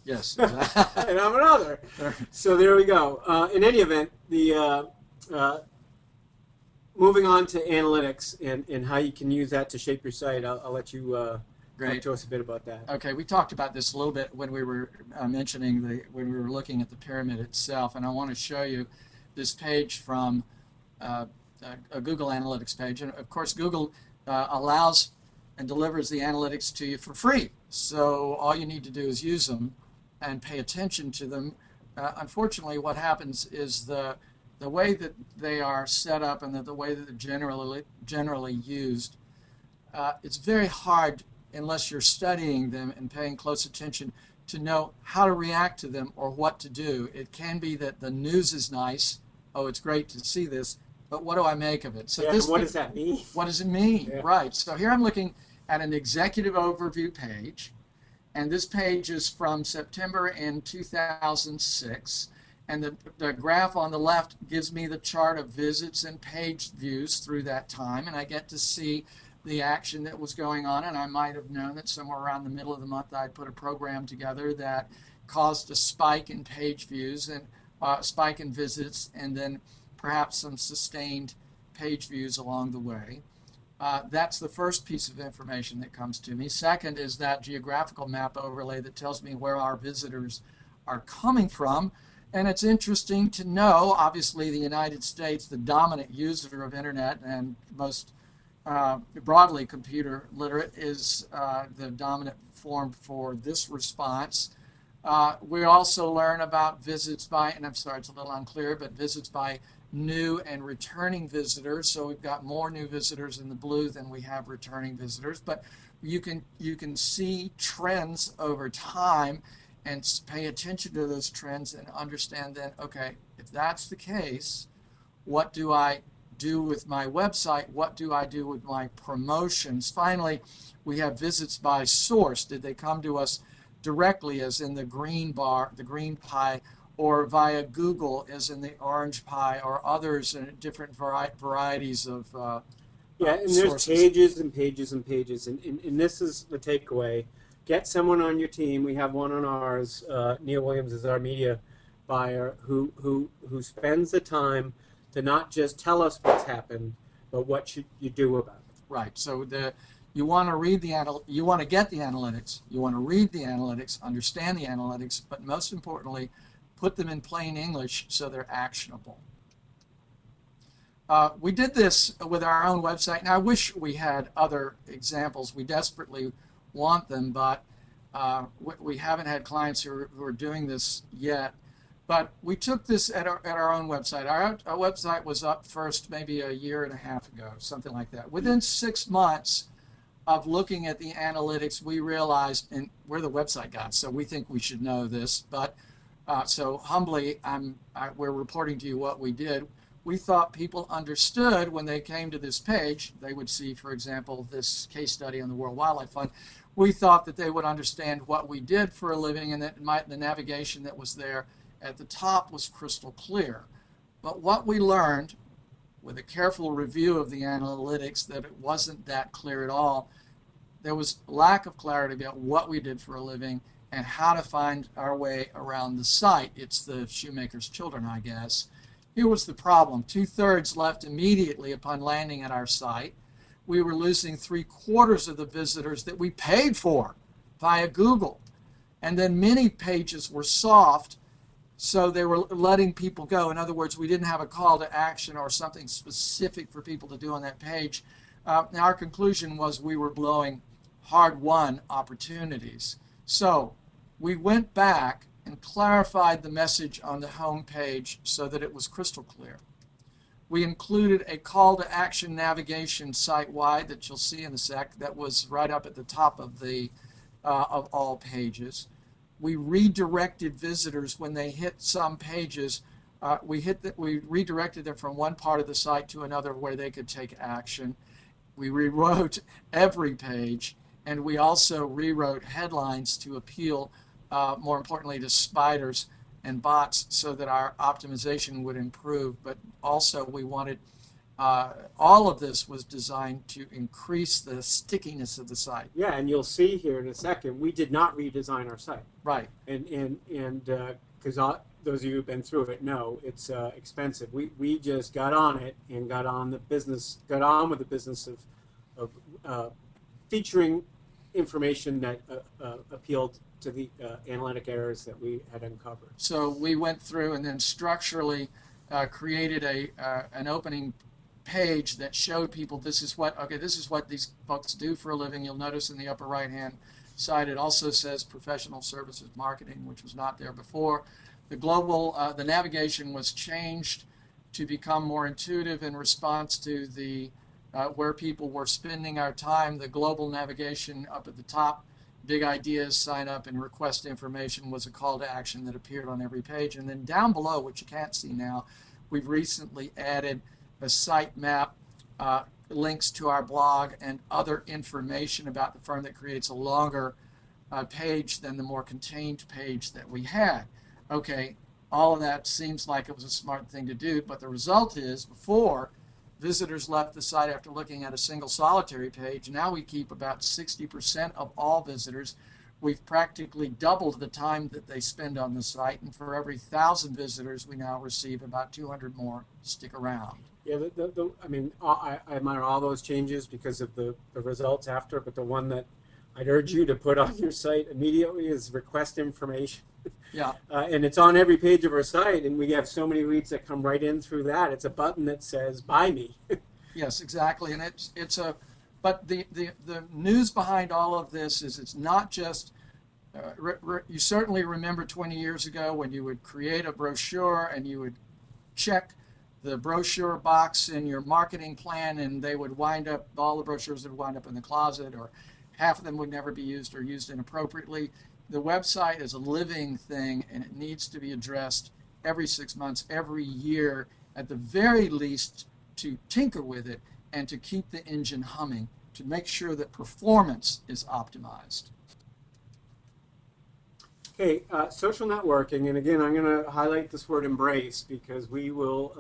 Yes, exactly. and I'm another. So there we go. In any event, the moving on to analytics and how you can use that to shape your site, I'll let you talk Great. to us a bit about that. Okay, we talked about this a little bit when we were mentioning when we were looking at the pyramid itself, and I want to show you this page from uh, a Google Analytics page. And of course, Google allows and delivers the analytics to you for free. So all you need to do is use them and pay attention to them. Unfortunately, what happens is the way that they are set up and the way that they're generally used, it's very hard unless you're studying them and paying close attention to know how to react to them or what to do. It can be that the news is nice. Oh, it's great to see this, but what do I make of it? So Yeah, what does that mean? What does it mean? Yeah. Right. So here I'm looking at an executive overview page, and this page is from September in 2006. And the graph on the left gives me the chart of visits and page views through that time, and I get to see the action that was going on, and I might have known that somewhere around the middle of the month I'd put a program together that caused a spike in page views and spike in visits, and then perhaps some sustained page views along the way. That's the first piece of information that comes to me. Second is that geographical map overlay that tells me where our visitors are coming from. And it's interesting to know, obviously, the United States, the dominant user of internet and most broadly computer literate, is the dominant form for this response. We also learn about visits by, and I'm sorry, it's a little unclear, but visits by new and returning visitors. So we've got more new visitors in the blue than we have returning visitors. But you can see trends over time and pay attention to those trends and understand then, okay, if that's the case, what do I do with my website? What do I do with my promotions? Finally, we have visits by source. Did they come to us directly, as in the green bar, the green pie, or via Google, as in the orange pie, or others in different varieties of yeah, and sources. there's pages and pages and pages, and this is the takeaway. Get someone on your team. We have one on ours. Neil Williams is our media buyer who spends the time to not just tell us what's happened, but what should you do about it. Right. So you want to read you want to get the analytics. You want to read the analytics, understand the analytics, but most importantly, put them in plain English so they're actionable. We did this with our own website, and I wish we had other examples. We desperately want them, but we haven't had clients who are doing this yet. But we took this at our own website. Our website was up first maybe a year and a half ago, something like that. Within 6 months of looking at the analytics, we realized, and we're the website guys, so we think we should know this, but so humbly, we're reporting to you what we did. We thought people understood when they came to this page. They would see, for example, this case study on the World Wildlife Fund. We thought that they would understand what we did for a living, and that the navigation that was there at the top was crystal clear. But what we learned with a careful review of the analytics, that it wasn't that clear at all. There was lack of clarity about what we did for a living and how to find our way around the site. It's the shoemaker's children, I guess. Here was the problem. 2/3 left immediately upon landing at our site. We were losing 3/4 of the visitors that we paid for via Google. And then many pages were soft, so they were letting people go. In other words, we didn't have a call to action or something specific for people to do on that page. Now our conclusion was we were blowing hard-won opportunities. So we went back and clarified the message on the home page so that it was crystal clear. We included a call to action navigation site-wide that you'll see in a sec that was right up at the top of of all pages. We redirected visitors when they hit some pages. We redirected them from one part of the site to another where they could take action. We rewrote every page, and we also rewrote headlines to appeal, more importantly, to spiders and bots so that our optimization would improve. But also we wanted All of this was designed to increase the stickiness of the site. Yeah, and you'll see here in a second, we did not redesign our site. Right. And because those of you who've been through it know it's expensive. We just got on it and got on with the business of featuring information that appealed to the analytic errors that we had uncovered. So we went through and then structurally created an opening page that showed people this is what these folks do for a living. You'll notice in the upper right hand side it also says professional services marketing, which was not there before. The navigation was changed to become more intuitive in response to the where people were spending our time. The global navigation up at the top, big ideas, sign up, and request information was a call to action that appeared on every page. And then down below, which you can't see now, we've recently added a site map, links to our blog, and other information about the firm that creates a longer page than the more contained page that we had. Okay, all of that seems like it was a smart thing to do, but the result is before visitors left the site after looking at a single solitary page, now we keep about 60% of all visitors. We've practically doubled the time that they spend on the site, and for every 1,000 visitors, we now receive about 200 more stick around. Yeah, I mean, I admire all those changes because of the results after, but the one that I'd urge you to put on your site immediately is request information. Yeah. And it's on every page of our site, and we have so many leads that come right in through that. It's a button that says, buy me. Yes, exactly. And but the news behind all of this is it's not just, you certainly remember 20 years ago when you would create a brochure and you would check the brochure box in your marketing plan, and they would all the brochures would wind up in the closet, or half of them would never be used or used inappropriately. The website is a living thing, and it needs to be addressed every 6 months, every year, at the very least, to tinker with it and to keep the engine humming, to make sure that performance is optimized. Okay, social networking, and again, I'm going to highlight this word embrace because we will